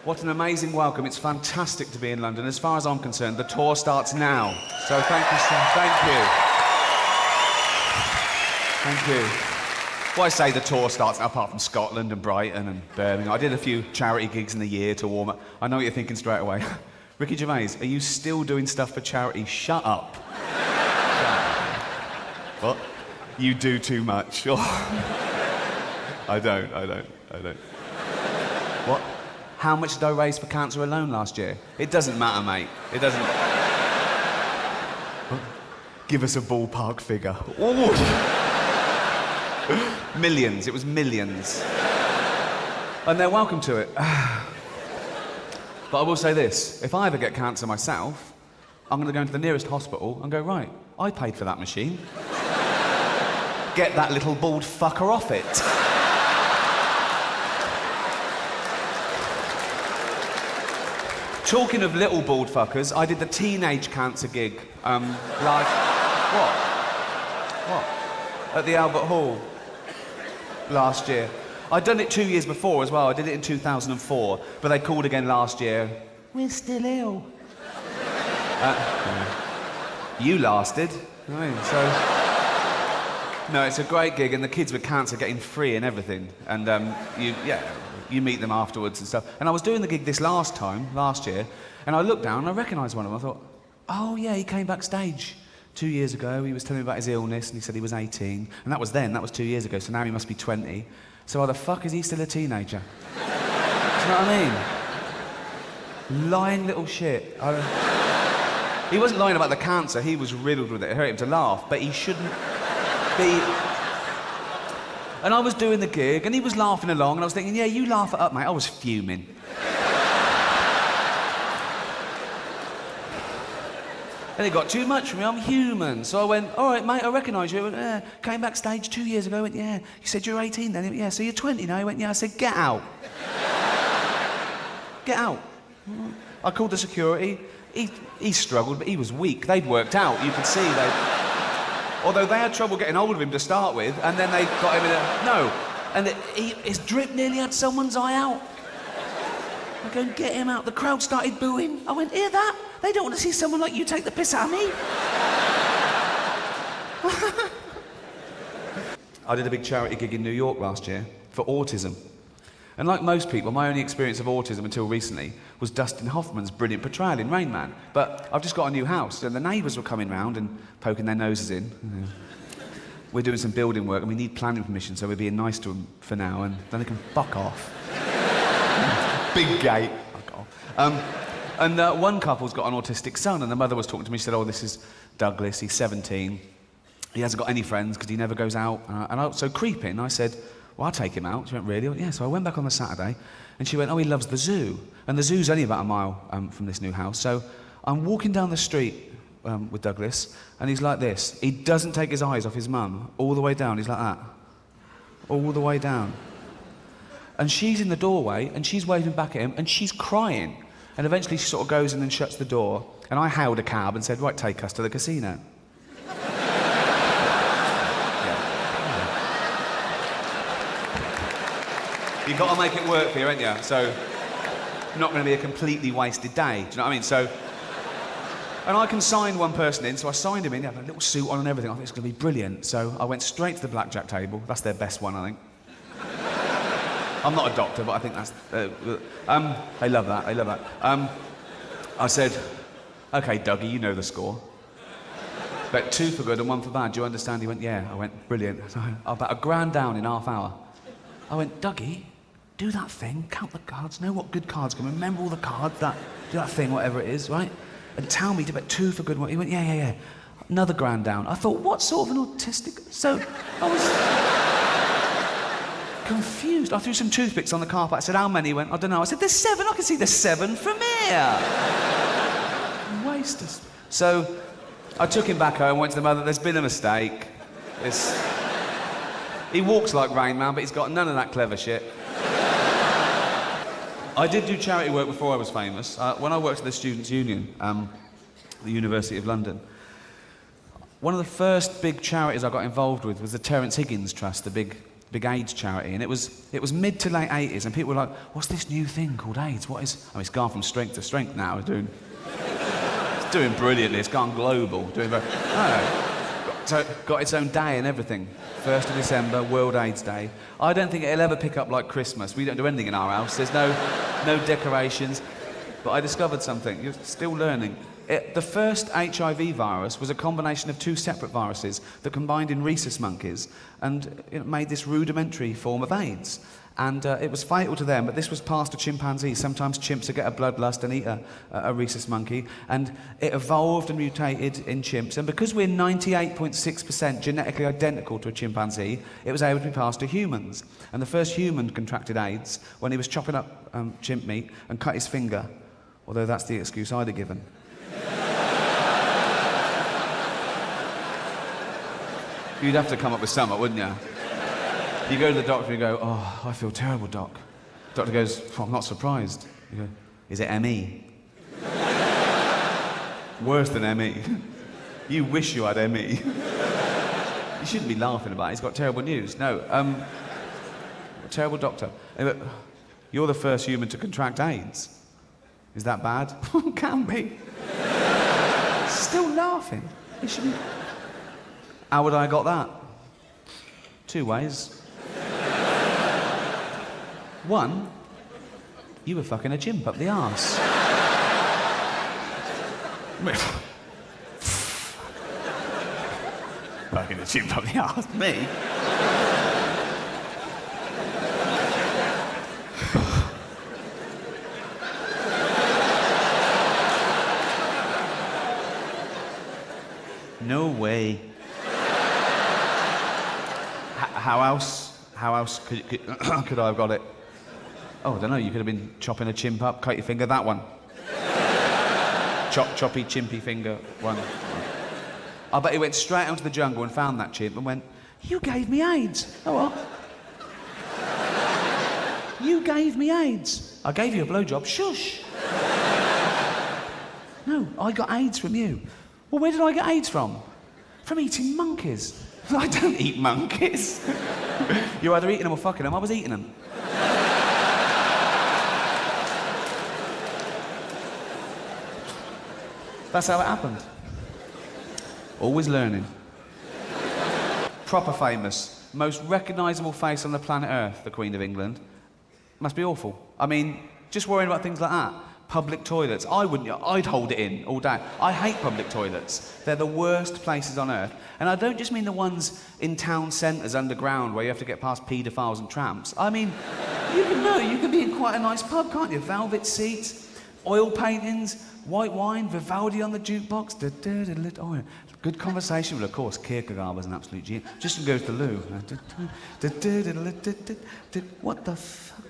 What an amazing welcome. It's fantastic to be in London. As far as I'm concerned, the tour starts now. So thank you, sir. Thank you. Thank you. Well, I say the tour starts now, apart from Scotland and Brighton and Birmingham. I did a few charity gigs in the year to warm up. I know what you're thinking straight away. Ricky Gervais, are you still doing stuff for charity? Shut up. Shut up. What? You do too much. I don't. What? How much did I raise for cancer alone last year? It doesn't matter, mate. It doesn't... Give us a ballpark figure. Ooh. Millions. It was millions. And they're welcome to it. But I will say this. If I ever get cancer myself, I'm going to go into the nearest hospital and go, right, I paid for that machine. Get that little bald fucker off it. Talking of little bald fuckers, I did the teenage cancer gig, what? At the Albert Hall last year. I'd done it 2 years before as well. I did it in 2004, but they called again last year. We're still ill. You lasted. No, it's a great gig, and the kids with cancer getting free and everything. And you meet them afterwards and stuff. And I was doing the gig last year, and I looked down and I recognised one of them. I thought, oh yeah, he came backstage 2 years ago. He was telling me about his illness, and he said he was 18. And that was 2 years ago, so now he must be 20. So why the fuck is he still a teenager? Do you know what I mean? Lying little shit. He wasn't lying about the cancer, he was riddled with it. It hurt him to laugh, but he shouldn't be... And I was doing the gig, and he was laughing along, and I was thinking, yeah, you laugh it up, mate. I was fuming. And it got too much for me, I'm human. So I went, all right, mate, I recognise you. I went, yeah. Came backstage 2 years ago, I went, yeah. You said you're 18 then? He went, yeah, so you're 20 now? He went, yeah. I said, get out. Get out. I called the security. He struggled, but he was weak. They'd worked out, you could see. Although they had trouble getting hold of him to start with, and then they got him in a... No. And his drip nearly had someone's eye out. I go, get him out. The crowd started booing. I went, hear that? They don't want to see someone like you take the piss out of me. I did a big charity gig in New York last year for autism. And like most people, my only experience of autism until recently was Dustin Hoffman's brilliant portrayal in Rain Man. But I've just got a new house, and the neighbours were coming round and poking their noses in. We're doing some building work, and we need planning permission, so we're being nice to them for now, and then they can fuck off. Big gate. Fuck off. And one couple's got an autistic son, and the mother was talking to me. She said, oh, this is Douglas, he's 17. He hasn't got any friends because he never goes out. So creeping, I said, well, I'll take him out. She went, really? Went, yeah. So I went back on the Saturday, and she went, oh, he loves the zoo. And the zoo's only about a mile from this new house. So I'm walking down the street with Douglas, and he's like this. He doesn't take his eyes off his mum all the way down. He's like that. All the way down. And she's in the doorway, and she's waving back at him, and she's crying. And eventually she sort of goes in and shuts the door, and I hailed a cab and said, right, take us to the casino. You've got to make it work for you, ain't you? So, not going to be a completely wasted day, do you know what I mean? So, and I can sign one person in, so I signed him in, he had a little suit on and everything. I think it's going to be brilliant. So I went straight to the blackjack table. That's their best one, I think. I'm not a doctor, but I think that's... they love that, they love that. I said, OK, Dougie, you know the score. Bet 2 for good and 1 for bad, do you understand? He went, yeah. I went, brilliant. So I bet $1,000 down in half hour. I went, Dougie, do that thing, count the cards, know what good cards come, remember all the cards, do that thing, whatever it is, right? And tell me to bet 2 for good. He went, yeah. Another $1,000 down. I thought, what sort of an autistic... So I was confused. I threw some toothpicks on the carpet. I said, how many? He went, I don't know. I said, there's 7. I can see there's 7 from here. Waste us. So I took him back home, went to the mother. There's been a mistake. He walks like Rain Man, but he's got none of that clever shit. I did do charity work before I was famous. When I worked at the Students' Union, the University of London, one of the first big charities I got involved with was the Terence Higgins Trust, the big big AIDS charity, and it was mid to late 80s, and people were like, what's this new thing called AIDS? What is... I mean, it's gone from strength to strength now. It's doing brilliantly. It's gone global. Got its own day and everything. 1st of December, World AIDS Day. I don't think it'll ever pick up like Christmas. We don't do anything in our house. There's no decorations. But I discovered something. You're still learning. The first HIV virus was a combination of 2 separate viruses that combined in rhesus monkeys, and it made this rudimentary form of AIDS. And it was fatal to them, but this was passed to chimpanzees. Sometimes chimps would get a bloodlust and eat a rhesus monkey, and it evolved and mutated in chimps. And because we're 98.6% genetically identical to a chimpanzee, it was able to be passed to humans. And the first human contracted AIDS when he was chopping up chimp meat and cut his finger, although that's the excuse I'd have given. You'd have to come up with something, wouldn't you? You go to the doctor and you go, oh, I feel terrible, doc. The doctor goes, well, I'm not surprised. You go, is it ME? Worse than ME. You wish you had ME. You shouldn't be laughing about it. He's got terrible news. No, terrible doctor. You're the first human to contract AIDS. Is that bad? Can be. Still laughing. You shouldn't... How would I got that? 2 ways. 1, you were fucking a chimp up the arse. Fucking a chimp up the arse? Me? No way. How else could I have got it? Oh, I don't know, you could have been chopping a chimp up, cut your finger, that one. Choppy, chimpy finger, one. I bet he went straight out to the jungle and found that chimp and went, you gave me AIDS. Oh, what? You gave me AIDS. I gave you a blowjob, shush. No, I got AIDS from you. Well, where did I get AIDS from? From eating monkeys. I don't eat monkeys. You're either eating them or fucking them. I was eating them. That's how it happened. Always learning. Proper famous. Most recognisable face on the planet Earth, the Queen of England. Must be awful. I mean, just worrying about things like that. Public toilets. I'd hold it in all day. I hate public toilets. They're the worst places on earth. And I don't just mean the ones in town centres underground where you have to get past paedophiles and tramps. I mean, you can be in quite a nice pub, can't you? Velvet seats, oil paintings, white wine, Vivaldi on the jukebox. Oh, good conversation, but of course, Kierkegaard was an absolute genius. Just to go to the loo. What the fuck?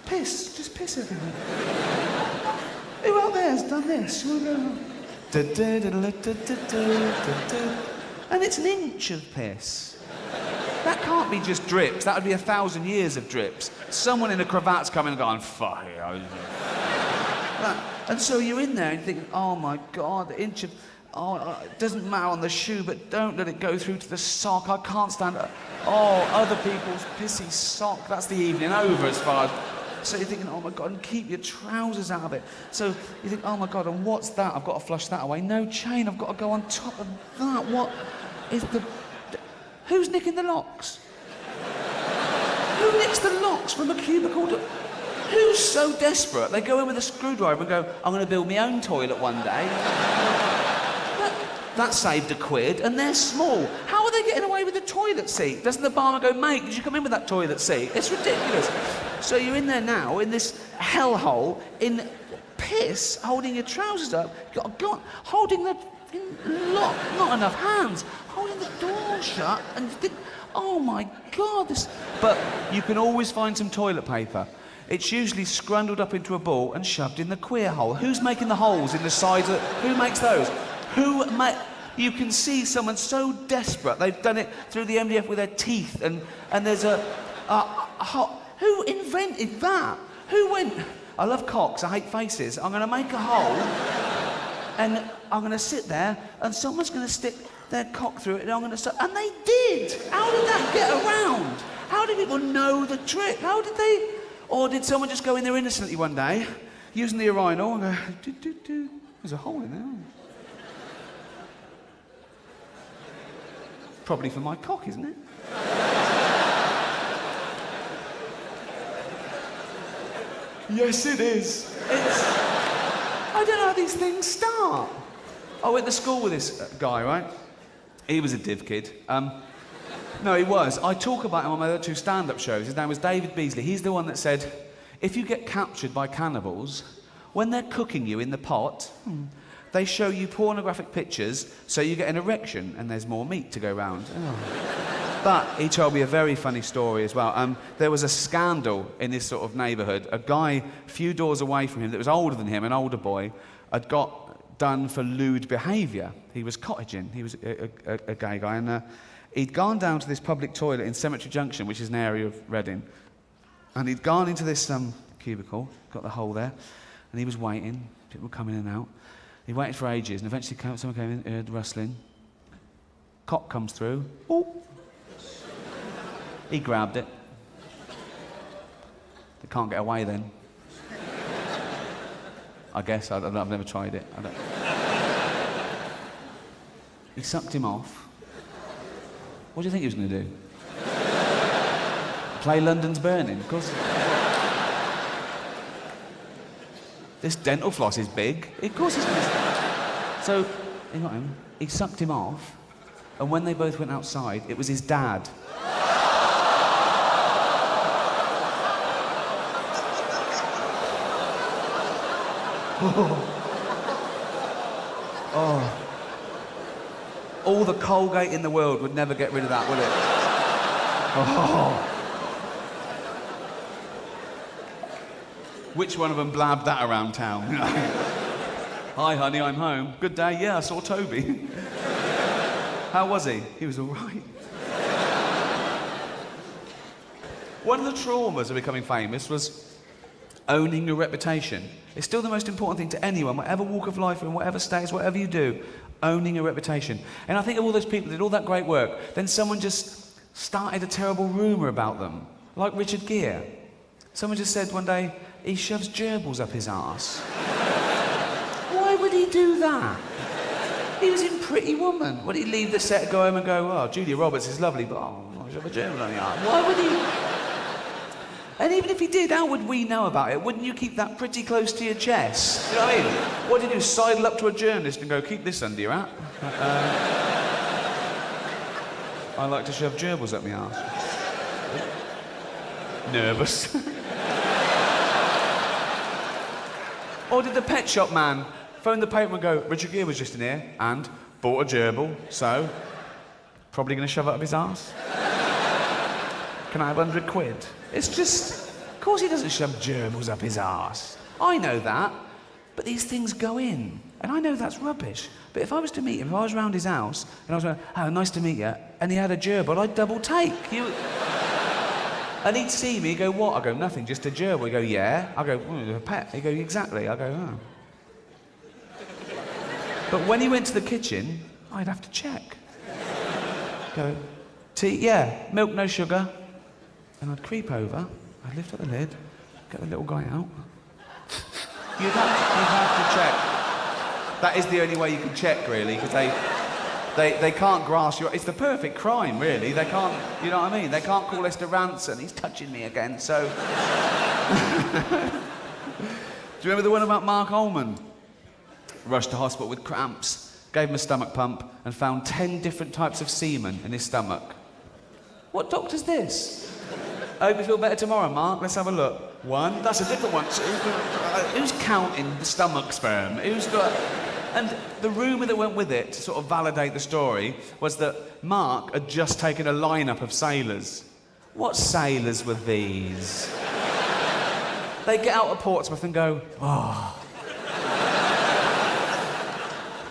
Piss, just piss everywhere. Who out there has done this? And it's an inch of piss. That can't be just drips. That would be 1,000 years of drips. Someone in a cravat's coming and going, fuck it. And so you're in there and thinking, oh my God, the inch of... Oh, it doesn't matter on the shoe, but don't let it go through to the sock. I can't stand it. Oh, other people's pissy sock. That's the evening over as far as... So you're thinking, oh my God, and keep your trousers out of it. So you think, oh my God, and what's that? I've got to flush that away. No chain, I've got to go on top of that. What is the... Who's nicking the locks? Who nicks the locks from a cubicle to... Who's so desperate? They go in with a screwdriver and go, I'm going to build my own toilet one day. That saved £1, and they're small. How are they getting away with the toilet seat? Doesn't the barman go, mate, did you come in with that toilet seat? It's ridiculous. So you're in there now, in this hellhole, in piss, holding your trousers up, holding the lock, not enough hands, holding the door shut, and you think, oh my God, this... But you can always find some toilet paper. It's usually scrundled up into a ball and shoved in the queer hole. Who's making the holes in the sides of... Who makes those? You can see someone so desperate. They've done it through the MDF with their teeth, and there's who invented that? Who went, I love cocks, I hate faces. I'm going to make a hole, and I'm going to sit there, and someone's going to stick their cock through it, and I'm going to start. And they did. How did that get around? How did people know the trick? How did they? Or did someone just go in there innocently one day, using the urinal, and go, do. There's a hole in there. Probably for my cock, isn't it? Yes, it is. I don't know how these things start. I went to school with this guy, right? He was a div kid. No, he was. I talk about him on my other 2 stand-up shows. His name was David Beasley. He's the one that said, if you get captured by cannibals, when they're cooking you in the pot, they show you pornographic pictures so you get an erection and there's more meat to go round. Oh. But he told me a very funny story as well. There was a scandal in this sort of neighbourhood. A guy a few doors away from him that was older than him, an older boy, had got done for lewd behaviour. He was cottaging. He was a gay guy. And he'd gone down to this public toilet in Cemetery Junction, which is an area of Reading. And he'd gone into this cubicle, got the hole there, and he was waiting. People were coming in and out. He waited for ages, and eventually someone came in, heard rustling. Cock comes through. Oh! He grabbed it. They can't get away then. I guess. I've never tried it. He sucked him off. What do you think he was going to do? Play London's Burning? Of course. This dental floss is big. Of course he's going to... So, he got him. He sucked him off. And when they both went outside, it was his dad. Oh. All the Colgate in the world would never get rid of that, would it? Oh. Which one of them blabbed that around town? Hi, honey, I'm home. Good day. Yeah, I saw Toby. How was he? He was all right. One of the traumas of becoming famous was owning your reputation. It's still the most important thing to anyone, whatever walk of life, in whatever status, whatever you do, owning a reputation. And I think of all those people that did all that great work, then someone just started a terrible rumour about them, like Richard Gere. Someone just said one day, he shoves gerbils up his arse. Why would he do that? He was in Pretty Woman. Would he leave the set, go home and go, oh, Julia Roberts is lovely, but I shove a gerbil on the arse. Why would he? And even if he did, how would we know about it? Wouldn't you keep that pretty close to your chest? You know what I mean? What do you do? Sidle up to a journalist and go, keep this under your hat? I like to shove gerbils up my arse. Nervous. Or did the pet shop man phone the paper and go, Richard Gere was just in here and bought a gerbil, so probably going to shove it up his arse? Can I have 100 quid? It's just, of course he doesn't shove gerbils up his arse. I know that, but these things go in, and I know that's rubbish. But if I was to meet him, if I was round his house, and I was going, oh, nice to meet you, and he had a gerbil, I'd double take. And he'd see me, he'd go, what? I go, nothing, just a gerbil. He'd go, yeah. I go, a pet. He'd go, exactly. I go, oh. But when he went to the kitchen, I'd have to check. Go, tea? Yeah. Milk, no sugar. And I'd creep over, I'd lift up the lid, get the little guy out. You'd have to check. That is the only way you can check, really, because they can't grasp your... It's the perfect crime, really. They can't, you know what I mean? They can't call Esther Ranson. He's touching me again, so... Do you remember the one about Mark Ullman? Rushed to hospital with cramps, gave him a stomach pump, and found 10 different types of semen in his stomach. What doctor's this? I hope you feel better tomorrow, Mark. Let's have a look. 1. That's a different one. Who's counting the stomach sperm? Who's got... And the rumour that went with it, to sort of validate the story, was that Mark had just taken a lineup of sailors. What sailors were these? They get out of Portsmouth and go, oh...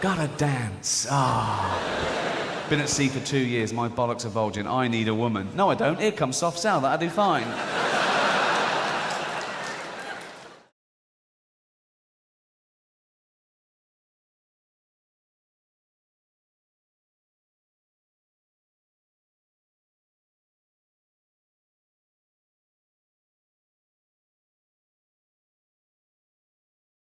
Gotta dance. Ah... Been at sea for 2 years, my bollocks are bulging. I need a woman. No, I don't. Here comes soft sell. That'll do fine.